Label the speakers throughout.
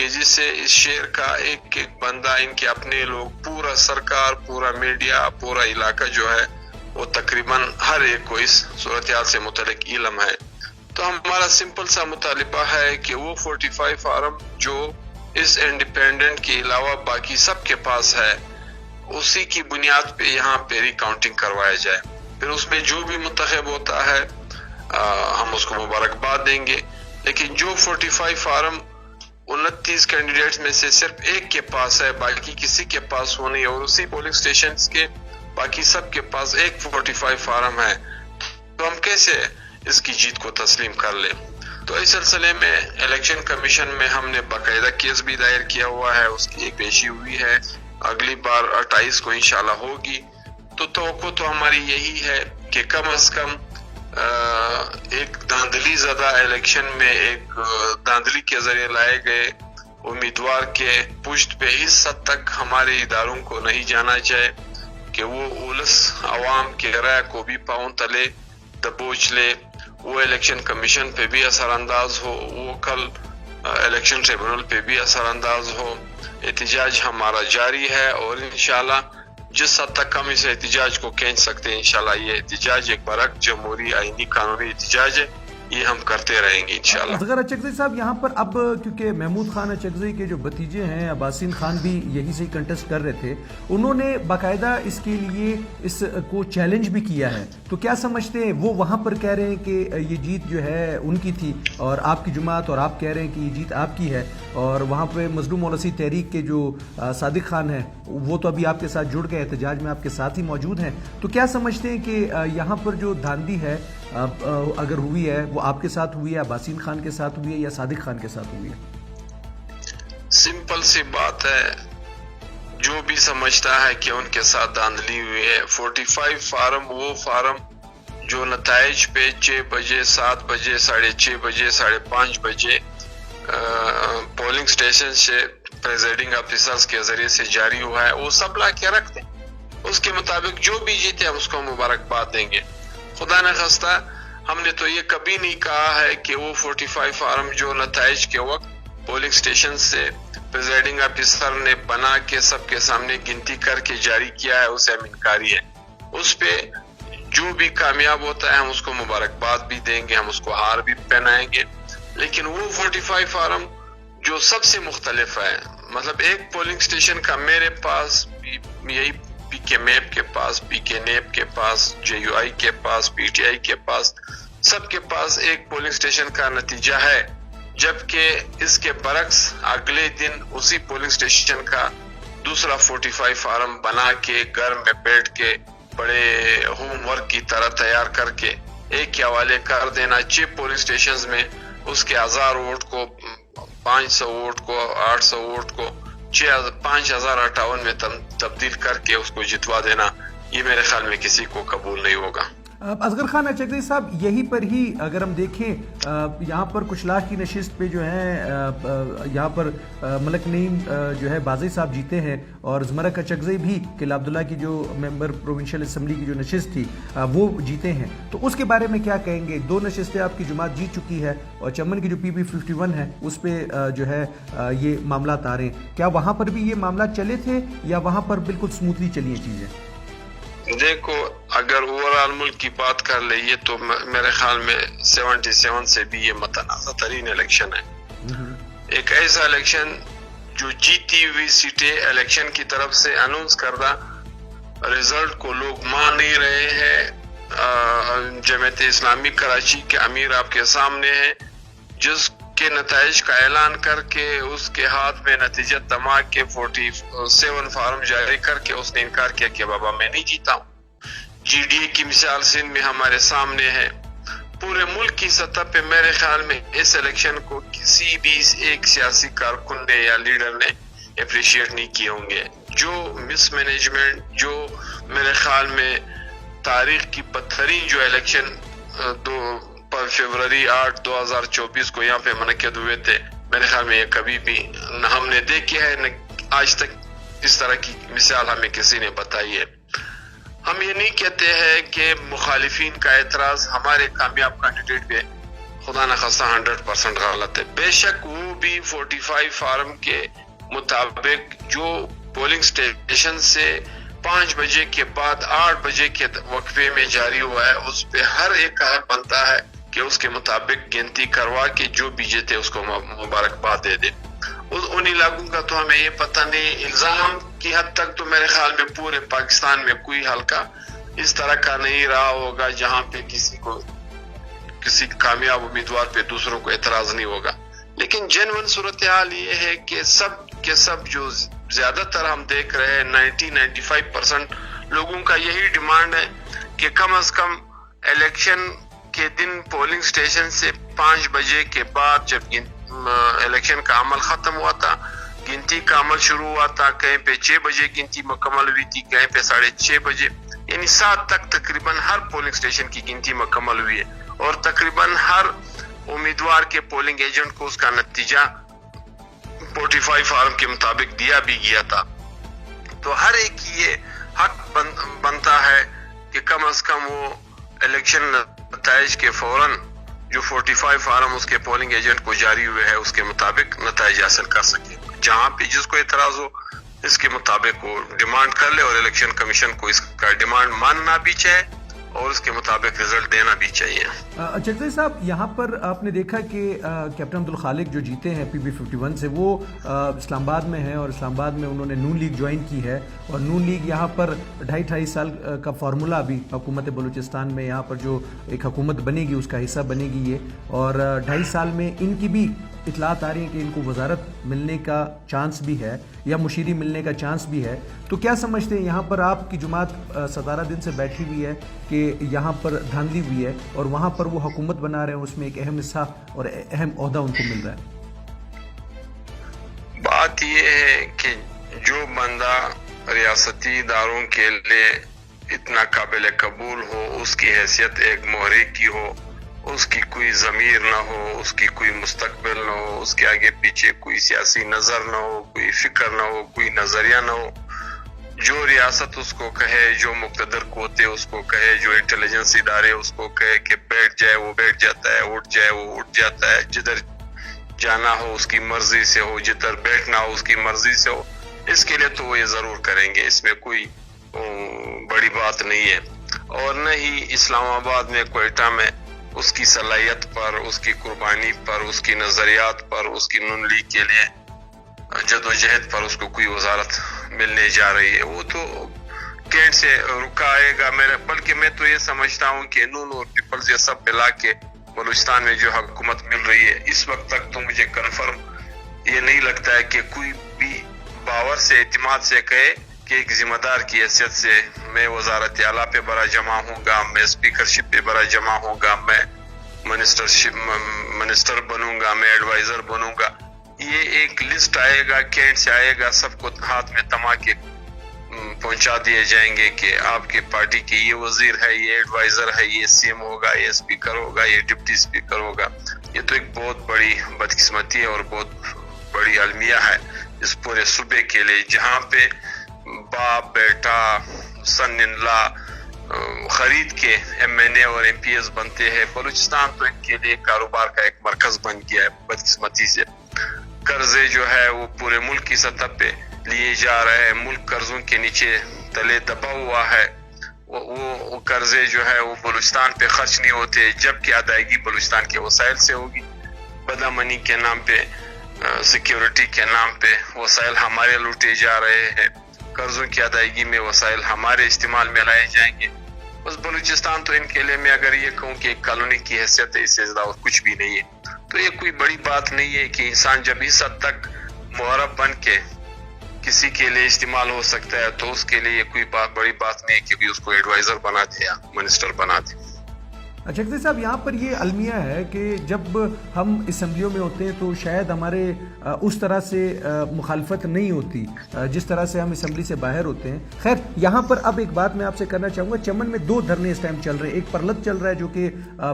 Speaker 1: کہ جس سے اس شہر کا ایک ایک بندہ، ان کے اپنے لوگ، پورا سرکار، پورا میڈیا، پورا علاقہ جو ہے وہ تقریباً ہر ایک کو اس صورتحال سے متعلق علم ہے. تو ہمارا سمپل سا مطالبہ ہے کہ وہ 45 فارم جو اس انڈیپینڈنٹ کے علاوہ باقی سب کے پاس ہے، اسی کی بنیاد پہ یہاں پہ ری کاؤنٹنگ کروایا جائے. پھر اس میں جو بھی منتخب ہوتا ہے ہم اس کو مبارکباد دیں گے. لیکن جو 45 فارم 29 کینڈیڈیٹس میں سے صرف ایک کے پاس ہے، باقی کسی کے پاس وہ نہیں، اور اسی پولنگ سٹیشنز کے باقی سب کے پاس ایک 45 فارم ہے، تو ہم کیسے اس کی جیت کو تسلیم کر لیں؟ تو اس سلسلے میں الیکشن کمیشن میں ہم نے باقاعدہ کیس بھی دائر کیا ہوا ہے، اس کی ایک پیشی ہوئی ہے، اگلی بار 28 کو انشاءاللہ ہوگی. تو توقع تو ہماری یہی ہے کہ کم از کم ایک دھاندلی زدہ الیکشن میں ایک دھاندلی کے ذریعے لائے گئے امیدوار کے پشت پہ اس حد تک ہمارے اداروں کو نہیں جانا چاہے کہ وہ اولس عوام کے رائے کو بھی پاؤں تلے دبوچ لے، وہ الیکشن کمیشن پہ بھی اثر انداز ہو، وہ کل الیکشن ٹریبونل پہ بھی اثر انداز ہو. احتجاج ہمارا جاری ہے اور انشاءاللہ جس حد تک ہم اس احتجاج کو کھینچ سکتے ہیں، انشاءاللہ یہ احتجاج ایک برحق جمہوری آئینی قانونی احتجاج ہے، یہ ہم کرتے رہیں گے انشاءاللہ.
Speaker 2: اصغر اچکزئی صاحب، یہاں پر اب کیونکہ محمود خان اچکزئی کے جو بھتیجے ہیں عباسین خان بھی یہی سے کنٹیسٹ کر رہے تھے، انہوں نے باقاعدہ اس کے لیے اس کو چیلنج بھی کیا ہے، تو کیا سمجھتے ہیں؟ وہ وہاں پر کہہ رہے ہیں کہ یہ جیت جو ہے ان کی تھی اور آپ کی جماعت، اور آپ کہہ رہے ہیں کہ یہ جیت آپ کی ہے، اور وہاں پہ مظلوم مولسی تحریک کے جو صادق خان ہیں وہ تو ابھی آپ کے ساتھ جڑ گئے، احتجاج میں آپ کے ساتھ ہی موجود ہیں. تو کیا سمجھتے ہیں کہ یہاں پر جو دھاندلی ہے اگر ہوئی ہے وہ آپ کے ساتھ ہوئی ہے، عباسین خان کے ساتھ ہوئی ہے، یا صادق خان کے ساتھ ہوئی ہے؟
Speaker 1: سمپل سی بات ہے، جو بھی سمجھتا ہے کہ ان کے ساتھ دھاندلی ہوئی ہے، 45 فارم وہ فارم جو نتائج پہ 6 بجے، 7 بجے، 6:30 بجے، 5:30 بجے پولنگ سٹیشن سے پریزائڈنگ آفیسرز کے ذریعے سے جاری ہوا ہے، وہ سب لا کے رکھ دیں. اس کے مطابق جو بھی جیتے ہم اس کو مبارکباد دیں گے. خدا نہ خواستہ ہم نے تو یہ کبھی نہیں کہا ہے کہ وہ 45 فارم جو نتائج کے وقت پولنگ سٹیشن سے پریزائڈنگ آفیسر نے بنا کے سب کے سامنے گنتی کر کے جاری کیا ہے، اسے ہم انکاری ہے. اس پہ جو بھی کامیاب ہوتا ہے ہم اس کو مبارکباد بھی دیں گے، ہم اس کو ہار بھی پہنائیں گے. لیکن وہ 45 فارم جو سب سے مختلف ہے، مطلب ایک پولنگ سٹیشن کا میرے پاس یہی پی کے میپ کے پاس، پی کے نیپ کے پاس، جے یو آئی کے پاس، پی ٹی آئی کے پاس، سب کے پاس ایک پولنگ سٹیشن کا نتیجہ ہے، جبکہ اس کے برعکس اگلے دن اسی پولنگ سٹیشن کا دوسرا 45 فارم بنا کے گھر میں بیٹھ کے بڑے ہوم ورک کی طرح تیار کر کے ایک کے حوالے کر دینا. 6 پولنگ سٹیشنز میں اس کے 1000 ووٹ کو، 500 ووٹ کو، 800 ووٹ کو 5058 میں تبدیل کر کے اس کو جتوا دینا، یہ میرے خیال میں کسی کو قبول نہیں ہوگا.
Speaker 2: اصغر خان اچکزئی صاحب، یہی پر ہی اگر ہم دیکھیں یہاں پر کچلاح کی نشست پہ جو ہیں یہاں پر ملک نعیم جو ہے بازی صاحب جیتے ہیں، اور زمرک اچکزئی بھی قلعہ عبداللہ کی جو ممبر پروونشل اسمبلی کی جو نشست تھی وہ جیتے ہیں. تو اس کے بارے میں کیا کہیں گے؟ 2 نشستیں آپ کی جماعت جیت چکی ہے، اور چمن کی جو پی پی 51 ہے اس پہ جو ہے یہ معاملات آ رہے ہیں. کیا وہاں پر بھی یہ معاملات چلے تھے یا وہاں پر بالکل سموتھلی چلی ہیں چیزیں؟
Speaker 1: دیکھو، اگر اوورآل ملک کی بات کر لئیے تو میرے خیال میں 77 سے بھی یہ متنازع ترین الیکشن ہے. ایک ایسا الیکشن جو جیتی ہوئی سیٹیں الیکشن کی طرف سے اناؤنس کردہ ریزلٹ کو لوگ مان نہیں رہے ہیں. جماعت اسلامی کراچی کے امیر آپ کے سامنے ہیں، جس کے نتائج کا اعلان کر کے اس کے ہاتھ میں نتیجہ دما کے 47 فارم جاری کر کے اس نے انکار کیا کہ بابا میں نہیں جیتا ہوں. جی ڈی اے کی مثال سندھ میں ہمارے سامنے ہے. پورے ملک کی سطح پہ میرے خیال میں اس الیکشن کو کسی بھی ایک سیاسی کارکن نے یا لیڈر نے اپریشیٹ نہیں کیے ہوں گے. جو مس مینجمنٹ، جو میرے خیال میں تاریخ کی بدترین جو الیکشن 2 فروری 8 2024 کو یہاں پہ منعقد ہوئے تھے، میرے خیال میں یہ کبھی بھی نہ ہم نے دیکھے ہیں، نہ آج تک اس طرح کی مثال ہمیں کسی نے بتائی ہے. ہم یہ نہیں کہتے ہیں کہ مخالفین کا اعتراض ہمارے کامیاب کینڈیڈیٹ پہ خدا نخواستہ 100% غلط ہے. بے شک وہ بھی 45 فارم کے مطابق جو پولنگ اسٹیشن سے 5 بجے کے بعد 8 بجے کے وقفے میں جاری ہوا ہے، اس پہ ہر ایک کا حق بنتا ہے کہ اس کے مطابق گنتی کروا کے جو بھی جیتے اس کو مبارکباد دے دے. ان علاقوں کا تو ہمیں یہ پتہ نہیں. الزام کی حد تک تو میرے خیال میں پورے پاکستان میں کوئی حلقہ اس طرح کا نہیں رہا ہوگا جہاں پہ کسی کامیاب امیدوار پہ دوسروں کو اعتراض نہیں ہوگا. لیکن جینوئن صورتحال یہ ہے کہ سب کے سب جو زیادہ تر ہم دیکھ رہے ہیں 90-95% لوگوں کا یہی ڈیمانڈ ہے کہ کم از کم الیکشن کے دن پولنگ سٹیشن سے 5 بجے کے بعد جب الیکشن کا عمل ختم ہوا تھا، گنتی کا عمل شروع ہوا تھا، کہیں پہ 6 بجے گنتی مکمل ہوئی تھی، کہیں پہ 6:30 بجے، یعنی 7 تک تقریباً ہر پولنگ سٹیشن کی گنتی مکمل ہوئی ہے اور تقریباً ہر امیدوار کے پولنگ ایجنٹ کو اس کا نتیجہ 45 فارم کے مطابق دیا بھی گیا تھا. تو ہر ایک کی یہ حق بنتا ہے کہ کم از کم وہ الیکشن نتائج کے فوراً جو 45 فارم اس کے پولنگ ایجنٹ کو جاری ہوئے ہیں اس کے مطابق نتائج حاصل کر سکے. جہاں پہ جس کو اعتراض ہو اس کے مطابق وہ ڈیمانڈ کر لے اور الیکشن کمیشن کو اس کا ڈیمانڈ ماننا بھی چاہے اور اس کے مطابق رزلٹ دینا بھی چاہیے.
Speaker 2: چکزئی صاحب، یہاں پر آپ نے دیکھا کہ کیپٹن عبدالخالق جو جیتے ہیں PB51 سے، وہ اسلام آباد میں ہیں اور اسلام آباد میں انہوں نے نون لیگ جوائن کی ہے اور نون لیگ یہاں پر 2.5 سال کا فارمولہ ابھی حکومت بلوچستان میں یہاں پر جو ایک حکومت بنے گی اس کا حصہ بنے گی یہ، اور 2.5 سال میں ان کی بھی اطلاعات آ رہی ہیں کہ ان کو وزارت ملنے کا چانس بھی ہے یا مشیری ملنے کا چانس بھی ہے. تو کیا سمجھتے ہیں یہاں پر آپ کی جماعت 17 دن سے بیٹھی ہوئی ہے کہ یہاں پر دھاندلی ہوئی ہے اور وہاں پر وہ حکومت بنا رہے ہیں، اس میں ایک اہم حصہ اور اہم عہدہ ان کو مل رہا ہے؟
Speaker 1: بات یہ ہے کہ جو بندہ ریاستی اداروں کے لیے اتنا قابل قبول ہو، اس کی حیثیت ایک محرک کی ہو، اس کی کوئی ضمیر نہ ہو، اس کی کوئی مستقبل نہ ہو، اس کے آگے پیچھے کوئی سیاسی نظر نہ ہو، کوئی فکر نہ ہو، کوئی نظریہ نہ ہو، جو ریاست اس کو کہے، جو مقتدر قوتیں اس کو کہے، جو انٹیلیجنس ادارے اس کو کہے کہ بیٹھ جائے وہ بیٹھ جاتا ہے، اٹھ جائے وہ اٹھ جاتا ہے، جدھر جانا ہو اس کی مرضی سے ہو، جدھر بیٹھنا ہو اس کی مرضی سے ہو، اس کے لیے تو وہ یہ ضرور کریں گے. اس میں کوئی بڑی بات نہیں ہے. اور نہ ہی اسلام آباد میں کوئٹہ میں اس کی صلاحیت پر، اس کی قربانی پر، اس کی نظریات پر، اس کی نون لیگ کے لیے جدوجہد پر اس کو کوئی وزارت ملنے جا رہی ہے. وہ تو کینٹ سے رکا آئے گا. بلکہ میں تو یہ سمجھتا ہوں کہ نون اور پیپلز یہ سب ملا کے بلوچستان میں جو حکومت مل رہی ہے اس وقت تک تو مجھے کنفرم یہ نہیں لگتا ہے کہ کوئی بھی باور سے، اعتماد سے کہے کہ ایک ذمہ دار کی حیثیت سے میں وزارت اعلیٰ پہ برا جمع ہوں گا، میں اسپیکرشپ پہ برا جمع ہوں گا، میں منسٹر بنوں گا، میں ایڈوائزر بنوں گا. یہ ایک لسٹ آئے گا، کینٹ سے آئے گا، سب کو ہاتھ میں تماکے پہنچا دیے جائیں گے کہ آپ کی پارٹی کے یہ وزیر ہے، یہ ایڈوائزر ہے، یہ CM ہوگا، یہ اسپیکر ہوگا، یہ ڈپٹی اسپیکر ہوگا. یہ تو ایک بہت بڑی بدقسمتی ہے اور بہت بڑی المیہ ہے اس پورے صوبے کے لیے، جہاں پہ باپ بیٹا سن ان لا خرید کے MNA اور MPs بنتے ہیں. بلوچستان تو ان کے لیے کاروبار کا ایک مرکز بن گیا ہے بدقسمتی سے. قرضے جو ہے وہ پورے ملک کی سطح پہ لیے جا رہے ہیں، ملک قرضوں کے نیچے تلے دبا ہوا ہے. وہ قرضے جو ہے وہ بلوچستان پہ خرچ نہیں ہوتے، جبکہ ادائیگی بلوچستان کے وسائل سے ہوگی. بدامنی کے نام پہ، سیکیورٹی کے نام پہ وسائل ہمارے لوٹے جا رہے ہیں، قرضوں کی ادائیگی میں وسائل ہمارے استعمال میں لائے جائیں گے. بس بلوچستان تو ان کے لیے میں اگر یہ کہوں کہ ایک کالونی کی حیثیت ہے، اس سے زیادہ اور کچھ بھی نہیں ہے. تو یہ کوئی بڑی بات نہیں ہے کہ انسان جب اس حد تک معرب بن کے کسی کے لیے استعمال ہو سکتا ہے تو اس کے لیے یہ کوئی بڑی بات نہیں ہے کہ اس کو ایڈوائزر بنا دے یا منسٹر بنا دے.
Speaker 2: چکزئی صاحب، یہاں پر یہ المیہ ہے کہ جب ہم اسمبلیوں میں ہوتے ہیں تو شاید ہمارے اس طرح سے مخالفت نہیں ہوتی جس طرح سے ہم اسمبلی سے باہر ہوتے ہیں. خیر، یہاں پر اب ایک بات میں آپ سے کرنا چاہوں گا. چمن میں 2 دھرنے اس ٹائم چل رہے ہیں، ایک پرلت چل رہا ہے جو کہ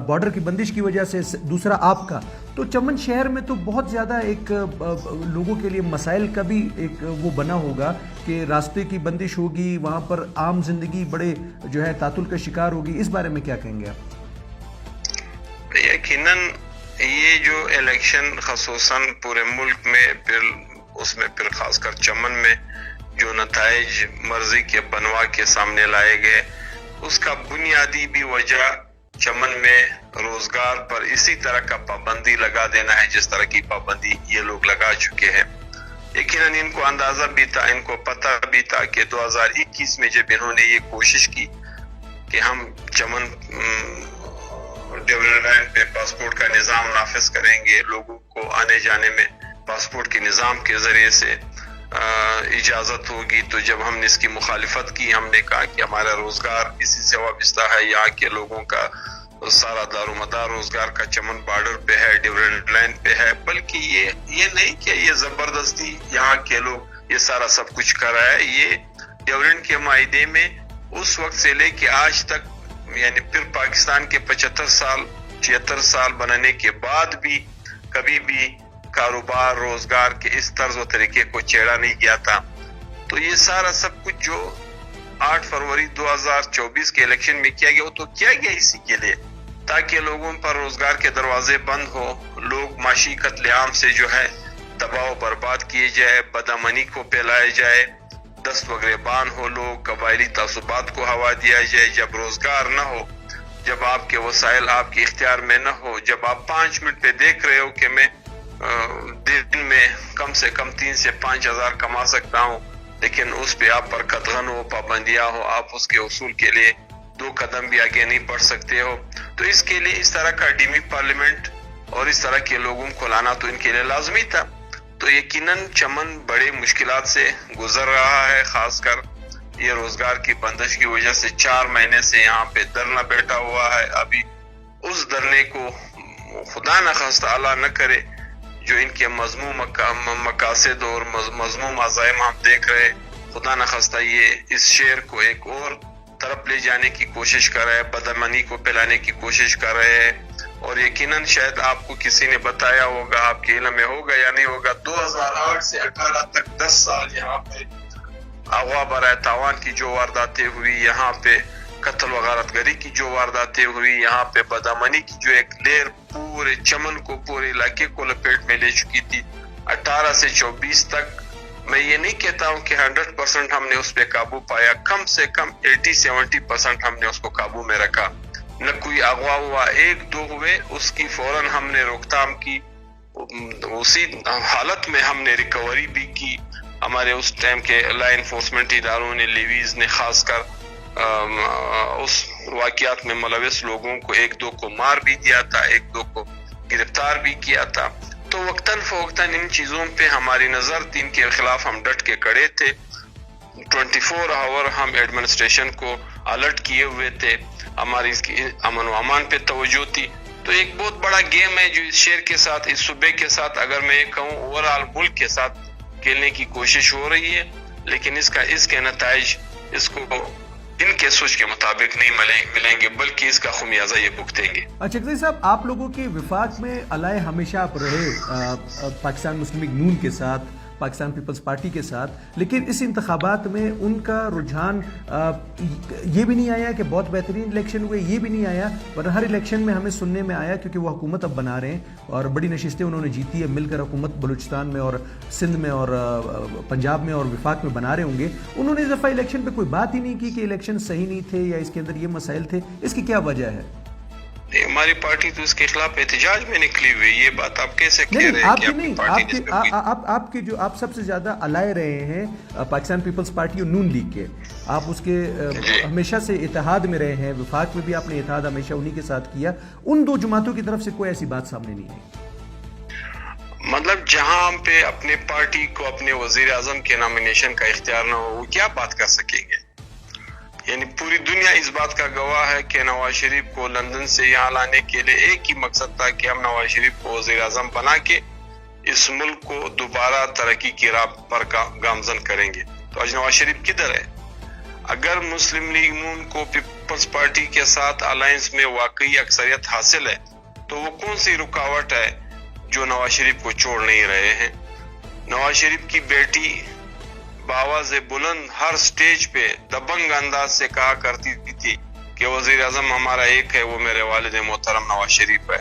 Speaker 2: بارڈر کی بندش کی وجہ سے، دوسرا آپ کا. تو چمن شہر میں تو بہت زیادہ ایک لوگوں کے لیے مسائل کا بھی ایک وہ بنا ہوگا کہ راستے کی بندش ہوگی، وہاں پر عام زندگی بڑے جو ہے تعطل کا شکار ہوگی. اس بارے میں کیا کہیں گے آپ؟
Speaker 1: یقیناً یہ جو الیکشن خصوصاً پورے ملک میں پھر خاص کر چمن میں جو نتائج مرضی کے بنوا کے سامنے لائے گئے، اس کا بنیادی بھی وجہ چمن میں روزگار پر اسی طرح کا پابندی لگا دینا ہے جس طرح کی پابندی یہ لوگ لگا چکے ہیں۔ یقیناً ان کو اندازہ بھی تھا، ان کو پتہ بھی تھا کہ 2021 میں جب انہوں نے یہ کوشش کی کہ ہم چمن ڈیولپمنٹ پہ پاسپورٹ کا نظام نافذ کریں گے، لوگوں کو آنے جانے میں پاسپورٹ کے نظام کے ذریعے سے اجازت ہوگی، تو جب ہم نے اس کی مخالفت کی، ہم نے کہا کہ ہمارا روزگار اسی سے وابستہ ہے، یہاں کے لوگوں کا سارا دار و مدار روزگار کا چمن بارڈر پہ ہے، ڈیولپمنٹ لائن پہ ہے، بلکہ یہ نہیں کہ یہ زبردستی یہاں کے لوگ یہ سارا سب کچھ کر رہا ہے۔ یہ ڈیولپمنٹ کے معاہدے میں اس وقت سے لے کے آج تک، یعنی پھر پاکستان کے 76 سال بنانے کے بعد بھی کبھی بھی کاروبار روزگار کے اس طرز و طریقے کو چھیڑا نہیں گیا تھا۔ تو یہ سارا سب کچھ جو 8 فروری 2024 کے الیکشن میں کیا گیا، وہ تو کیا گیا اسی کے لیے تاکہ لوگوں پر روزگار کے دروازے بند ہو، لوگ معاشی قتل عام سے جو ہے تباہ و برباد کیے جائے، بدامنی کو پھیلایا جائے، دست و گریبان ہو، لوگ قبائلی تعصبات کو ہوا دیا جائے۔ جب روزگار نہ ہو، جب آپ کے وسائل آپ کے اختیار میں نہ ہو، جب آپ 5 منٹ پہ دیکھ رہے ہو کہ میں دن میں کم سے کم 3 سے 5 ہزار کما سکتا ہوں، لیکن اس پہ آپ پر قدغن ہو، پابندیاں ہو، آپ اس کے حصول کے لیے 2 قدم بھی آگے نہیں بڑھ سکتے ہو، تو اس کے لیے اس طرح کا ڈیمی پارلیمنٹ اور اس طرح کے لوگوں کو لانا تو ان کے لیے لازمی تھا۔ تو یقیناً چمن بڑے مشکلات سے گزر رہا ہے، خاص کر یہ روزگار کی بندش کی وجہ سے 4 مہینے سے یہاں پہ دھرنا بیٹھا ہوا ہے۔ ابھی اس دھرنے کو خدا نخواستہ اللہ نہ کرے جو ان کے مذموم مقاصد اور مذموم عزائم ہم دیکھ رہے، خدا نخواستہ یہ اس شہر کو ایک اور طرف لے جانے کی کوشش کر رہے، بدامنی کو پھیلانے کی کوشش کر رہے ہیں۔ اور یقیناً شاید آپ کو کسی نے بتایا ہوگا، آپ کے علم میں ہوگا یا نہیں ہوگا، 2008 سے 18 تک 10 سال یہاں پہ اغوا برائے تاوان کی جو وارداتیں ہوئی، یہاں پہ قتل و غارت گری کی جو وارداتیں ہوئی، یہاں پہ بدامنی کی جو ایک لہر پورے چمن کو، پورے علاقے کو لپیٹ میں لے چکی تھی، 18 سے 24 تک میں یہ نہیں کہتا ہوں کہ 100% ہم نے اس پہ قابو پایا، کم سے کم 80-70% ہم نے اس کو قابو میں رکھا، نہ کوئی اغوا ہوا، 1-2 ہوئے، اس کی فوراً ہم نے روک تھام کی، اسی حالت میں ہم نے ریکوری بھی کی۔ ہمارے اس ٹائم کے لا انفورسمنٹ اداروں نے، لیویز نے خاص کر اس واقعات میں ملوث لوگوں کو 1-2 کو مار بھی دیا تھا، 1-2 کو گرفتار بھی کیا تھا۔ تو وقتاً فوقتاً ان چیزوں پہ ہماری نظر تھی، ان کے خلاف ہم ڈٹ کے کھڑے تھے، 24 آور ہم ایڈمنسٹریشن کو الرٹ کیے ہوئے تھے، ہماری اس کی امن و امان پہ توجہ تھی۔ تو ایک بہت بڑا گیم ہے جو اس شہر کے ساتھ، اس صوبے کے ساتھ، اگر میں یہ کہوں اوورآل ملک کے ساتھ کھیلنے کی کوشش ہو رہی ہے، لیکن اس کے نتائج اس کو ان کے سوچ کے مطابق نہیں ملیں گے، بلکہ اس کا خمیازہ یہ بھگتیں گے۔
Speaker 2: چکزئی صاحب، آپ لوگوں کے وفاق میں علائے ہمیشہ آپ رہے پاکستان مسلم لیگ نون کے ساتھ، پاکستان پیپلز پارٹی کے ساتھ، لیکن اس انتخابات میں ان کا رجحان یہ بھی نہیں آیا کہ بہت بہترین الیکشن ہوئے، یہ بھی نہیں آیا، ورنہ ہر الیکشن میں ہمیں سننے میں آیا، کیونکہ وہ حکومت اب بنا رہے ہیں اور بڑی نشستیں انہوں نے جیتی ہے، مل کر حکومت بلوچستان میں اور سندھ میں اور پنجاب میں اور وفاق میں بنا رہے ہوں گے، انہوں نے اس دفعہ الیکشن پہ کوئی بات ہی نہیں کی کہ الیکشن صحیح نہیں تھے یا اس کے اندر یہ مسائل تھے، اس کی کیا وجہ ہے؟
Speaker 1: ہماری پارٹی تو اس کے خلاف احتجاج میں نکلی ہوئی، یہ بات آپ کیسے کہہ رہے ہیں کہ اپنی پارٹی
Speaker 2: آپ کے جو آپ سب سے زیادہ علائے رہے ہیں پاکستان پیپلز پارٹی اور نون لیگ کے، آپ اس کے ہمیشہ سے اتحاد میں رہے ہیں، وفاق میں بھی آپ نے اتحاد ہمیشہ انہی کے ساتھ کیا، ان 2 جماعتوں کی طرف سے کوئی ایسی بات سامنے نہیں آئی؟
Speaker 1: مطلب جہاں ہم پہ اپنے پارٹی کو اپنے وزیر اعظم کے نامینیشن کا اختیار نہ ہو، وہ کیا بات کر سکیں گے؟ یعنی پوری دنیا اس بات کا گواہ ہے کہ نواز شریف کو لندن سے یہاں لانے کے لیے ایک ہی مقصد تھا کہ ہم نواز شریف کو وزیر اعظم بنا کے اس ملک کو دوبارہ ترقی کی راہ پر گامزن کریں گے۔ تو آج نواز شریف کدھر ہے؟ اگر مسلم لیگ نون کو پیپلز پارٹی کے ساتھ الائنس میں واقعی اکثریت حاصل ہے تو وہ کون سی رکاوٹ ہے جو نواز شریف کو چھوڑ نہیں رہے ہیں؟ نواز شریف کی بیٹی بآواز بلند ہر سٹیج پہ دبنگ انداز سے کہا کرتی تھی کہ وزیر اعظم ہمارا ایک ہے، وہ میرے والد محترم نواز شریف ہے۔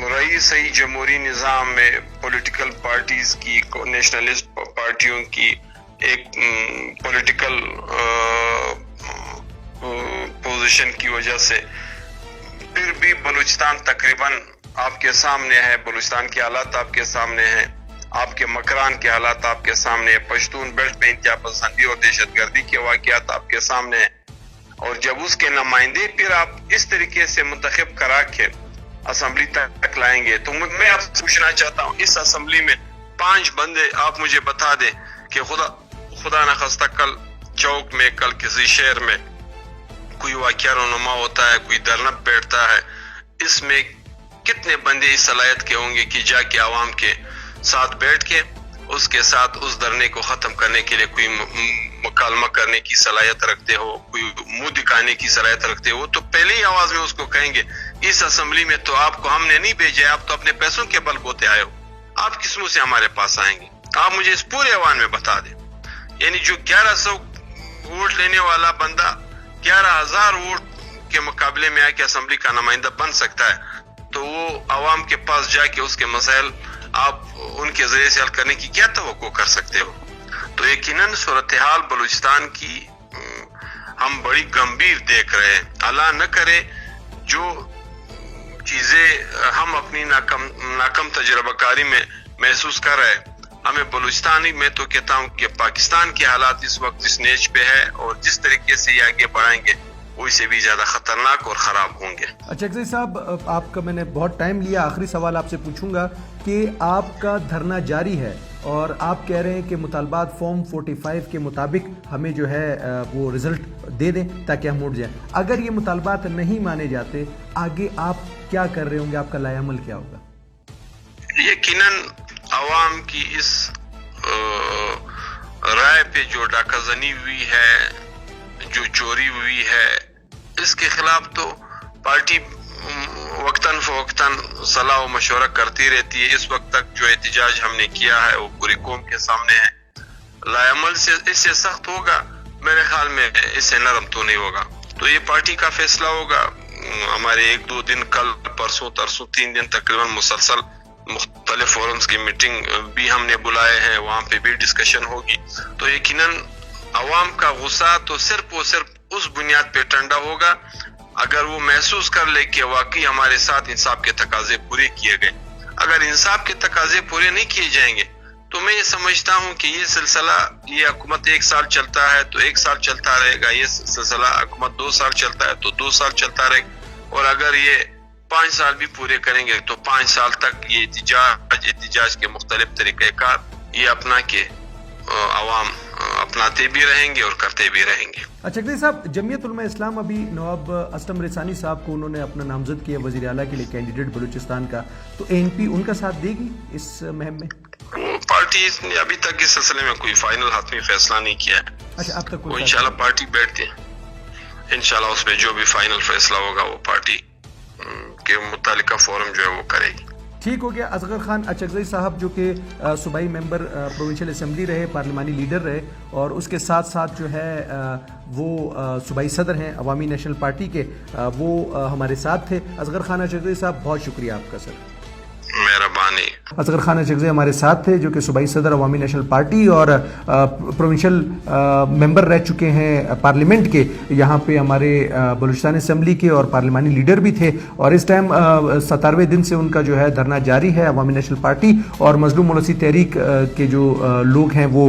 Speaker 1: رئیس جمہوری نظام میں پولیٹیکل پارٹیز کی، نیشنلسٹ پارٹیوں کی ایک پولیٹیکل پوزیشن کی وجہ سے پھر بھی بلوچستان تقریباً آپ کے سامنے ہے، بلوچستان کے حالات آپ کے سامنے ہیں، آپ کے مکران کے حالات آپ کے سامنے ہیں، پشتون بیلٹ میں انتہا پسندی اور دہشت گردی کے واقعات آپ کے سامنے ہیں، اور جب اس کے نمائندے پھر آپ اس طریقے سے منتخب کرا کے اسمبلی تک لائیں گے، تو میں آپ سے پوچھنا چاہتا ہوں اس اسمبلی میں 5 بندے آپ مجھے بتا دیں کہ خدا نخواستہ کل چوک میں، کل کسی شہر میں کوئی واقعہ رونما ہوتا ہے، کوئی دھرنا بیٹھتا ہے، اس میں کتنے بندے اس صلاحیت کے ہوں گے کہ جا کے عوام کے ساتھ بیٹھ کے اس کے ساتھ اس دھرنے کو ختم کرنے کے لیے کوئی مکالمہ کرنے کی صلاحیت رکھتے ہو، کوئی منہ دکھانے کی صلاحیت رکھتے ہو، تو پہلے ہی آواز میں اس کو کہیں گے اس اسمبلی میں تو آپ کو ہم نے نہیں بھیجا، آپ تو اپنے پیسوں کے بل بوتے آئے ہو، آپ کس منہ سے ہمارے پاس آئیں گے؟ آپ مجھے اس پورے ایوان میں بتا دیں، یعنی جو 1100 ووٹ لینے والا بندہ 11,000 ووٹ کے مقابلے میں آ کے اسمبلی کا نمائندہ بن سکتا ہے، تو وہ عوام کے پاس جا کے اس کے مسائل آپ ان کے ذریعے سے حل کرنے کی کیا توقع کر سکتے ہو؟ تو یقیناً صورتحال بلوچستان کی ہم بڑی گمبھیر دیکھ رہے ہیں۔ اللہ نہ کرے جو چیزیں ہم اپنی ناکام تجربہ کاری میں محسوس کر رہے ہیں، ہمیں بلوچستانی میں تو کہتا ہوں کہ پاکستان کے حالات اس وقت اس نیچ پہ ہے، اور جس طریقے سے یہ آگے بڑھائیں گے وہ اس سے بھی زیادہ خطرناک اور خراب ہوں گے۔
Speaker 2: اچھا صاحب، آپ کا میں نے بہت ٹائم لیا، آخری سوال آپ سے پوچھوں گا کہ آپ کا دھرنا جاری ہے اور آپ کہہ رہے ہیں کہ مطالبات فارم 45 کے مطابق ہمیں جو ہے وہ رزلٹ دے دیں تاکہ ہم اٹھ جائیں۔ اگر یہ مطالبات نہیں مانے جاتے، آگے آپ کیا کر رہے ہوں گے؟ آپ کا لائے عمل کیا ہوگا؟
Speaker 1: یقیناً عوام کی اس رائے پہ جو ڈاکہ زنی ہوئی ہے، جو چوری ہوئی ہے، اس کے خلاف تو پارٹی وقتاً فوقتاً صلاح و مشورہ کرتی رہتی ہے۔ اس وقت تک جو احتجاج ہم نے کیا ہے وہ پوری قوم کے سامنے ہے۔ لائے عمل سے اس سے سخت ہوگا، میرے خیال میں اس سے نرم تو نہیں ہوگا، تو یہ پارٹی کا فیصلہ ہوگا۔ ہمارے 1-2 دن، کل پرسوں ترسوں 3 دن تقریباً مسلسل مختلف فورمز کی میٹنگ بھی ہم نے بلائے ہیں، وہاں پہ بھی ڈسکشن ہوگی، تو یقیناً عوام کا غصہ تو صرف اور صرف اس بنیاد پہ ٹھنڈا ہوگا اگر وہ محسوس کر لے کہ واقعی ہمارے ساتھ انصاف کے تقاضے پورے کیے گئے۔ اگر انصاف کے تقاضے پورے نہیں کیے جائیں گے تو میں یہ سمجھتا ہوں کہ یہ سلسلہ، یہ حکومت 1 سال چلتا ہے تو 1 سال چلتا رہے گا، یہ سلسلہ حکومت 2 سال چلتا ہے تو 2 سال چلتا رہے گا، اور اگر یہ 5 سال بھی پورے کریں گے تو 5 سال تک یہ احتجاج کے مختلف طریقہ کار یہ اپنا کے عوام اپناتے بھی رہیں گے اور کرتے بھی رہیں گے۔
Speaker 2: اچھا صاحب، جمعیت علماء اسلام ابھی نواب اسلم رسانی صاحب کو انہوں نے اپنا نامزد کیا وزیر اعلیٰ کے لیے کینڈیڈیٹ بلوچستان کا، تو ANP ان کا ساتھ دے گی اس مہم میں؟
Speaker 1: پارٹی نے ابھی تک اس سلسلے میں کوئی فائنل حتمی فیصلہ نہیں کیا ہے۔
Speaker 2: اچھا، اب تک
Speaker 1: وہ انشاءاللہ پارٹی بیٹھتے ہیں، انشاءاللہ اس میں جو بھی فائنل فیصلہ ہوگا وہ پارٹی کے متعلقہ فورم جو ہے وہ کرے گی۔
Speaker 2: ٹھیک ہو گیا۔ اصغر خان اچکزئی صاحب جو کہ صوبائی ممبر پروونشل اسمبلی رہے، پارلیمانی لیڈر رہے، اور اس کے ساتھ ساتھ جو ہے وہ صوبائی صدر ہیں عوامی نیشنل پارٹی کے، وہ ہمارے ساتھ تھے۔ اصغر خان اچکزئی صاحب، بہت شکریہ آپ کا سر۔
Speaker 1: مہربانی۔
Speaker 2: اصغر خان اچکزئی ہمارے ساتھ تھے جو کہ صوبائی صدر عوامی نیشنل پارٹی اور پروونشل ممبر رہ چکے ہیں پارلیمنٹ کے، یہاں پہ ہمارے بلوچستان اسمبلی کے اور پارلیمانی لیڈر بھی تھے، اور اس ٹائم 17ویں دن سے ان کا جو ہے دھرنا جاری ہے۔ عوامی نیشنل پارٹی اور مظلوم مولوسی تحریک کے جو لوگ ہیں وہ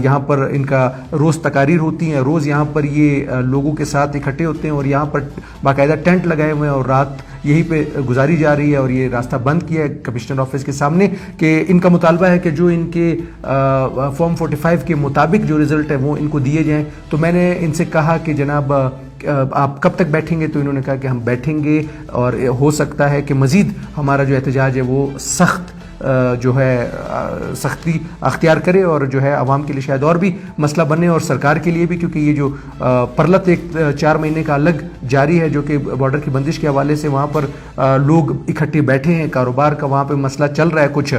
Speaker 2: یہاں پر ان کا روز تقاریر ہوتی ہیں، روز یہاں پر یہ لوگوں کے ساتھ اکٹھے ہوتے ہیں اور یہاں پر باقاعدہ ٹینٹ لگائے ہوئے ہیں اور رات یہی پہ گزاری جا رہی ہے، اور یہ راستہ بند کیا ہے کمشنر آفس کے سامنے کہ ان کا مطالبہ ہے کہ جو ان کے فارم 45 کے مطابق جو رزلٹ ہے وہ ان کو دیے جائیں۔ تو میں نے ان سے کہا کہ جناب آپ کب تک بیٹھیں گے؟ تو انہوں نے کہا کہ ہم بیٹھیں گے، اور ہو سکتا ہے کہ مزید ہمارا جو احتجاج ہے وہ سخت جو ہے سختی اختیار کرے، اور جو ہے عوام کے لیے شاید اور بھی مسئلہ بنے اور سرکار کے لیے بھی، کیونکہ یہ جو پرلت ایک 4 مہینے کا الگ جاری ہے جو کہ بارڈر کی بندش کے حوالے سے وہاں پر لوگ اکٹھے بیٹھے ہیں، کاروبار کا وہاں پہ مسئلہ چل رہا ہے کچھ،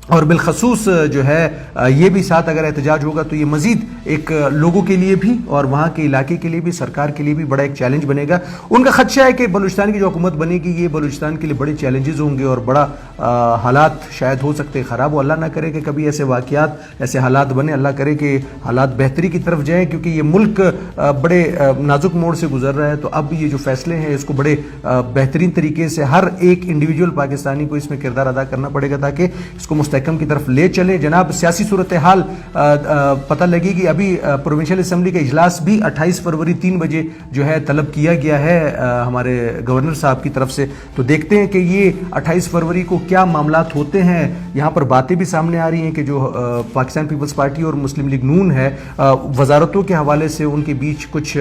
Speaker 2: اور بالخصوص جو ہے یہ بھی ساتھ اگر احتجاج ہوگا تو یہ مزید ایک لوگوں کے لیے بھی اور وہاں کے علاقے کے لیے بھی سرکار کے لیے بھی بڑا ایک چیلنج بنے گا. ان کا خدشہ ہے کہ بلوچستان کی جو حکومت بنے گی یہ بلوچستان کے لیے بڑے چیلنجز ہوں گے اور بڑا حالات شاید ہو سکتے خراب ہو. اللہ نہ کرے کہ کبھی ایسے واقعات ایسے حالات بنے, اللہ کرے کہ حالات بہتری کی طرف جائیں, کیونکہ یہ ملک بڑے نازک موڑ سے گزر رہا ہے. تو اب یہ جو فیصلے ہیں اس کو بڑے بہترین طریقے سے ہر ایک انڈیویجول پاکستانی کو اس میں کردار ادا کرنا پڑے گا تاکہ اس کو مستحکم کی طرف لے چلیں. جناب سیاسی صورتحال پتہ لگے گی, ابھی پروونشل اسمبلی کا اجلاس بھی 28 فروری 3 بجے جو ہے طلب کیا گیا ہے ہمارے گورنر صاحب کی طرف سے. تو دیکھتے ہیں کہ یہ 28 فروری کو کیا معاملات ہوتے ہیں. یہاں پر باتیں بھی سامنے آ رہی ہیں کہ جو پاکستان پیپلز پارٹی اور مسلم لیگ نون ہے وزارتوں کے حوالے سے ان کے بیچ کچھ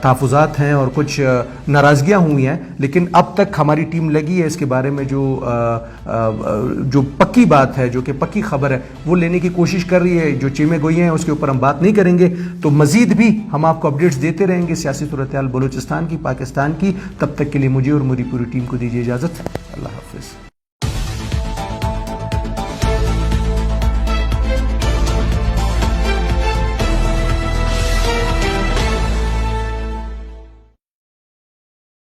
Speaker 2: تحفظات ہیں اور کچھ ناراضگیاں ہوئی ہیں, لیکن اب تک ہماری ٹیم لگی ہے اس کے بارے میں جو پکی بات ہے, جو کہ پکی خبر ہے, وہ لینے کی کوشش کر رہی ہے. جو چیمیں گوئی ہیں اس کے اوپر ہم بات نہیں کریں گے, تو مزید بھی ہم آپ کو اپڈیٹس دیتے رہیں گے سیاسی صورتحال بلوچستان کی, پاکستان کی. تب تک کے لیے مجھے اور میری پوری ٹیم کو دیجیے اجازت. اللہ حافظ.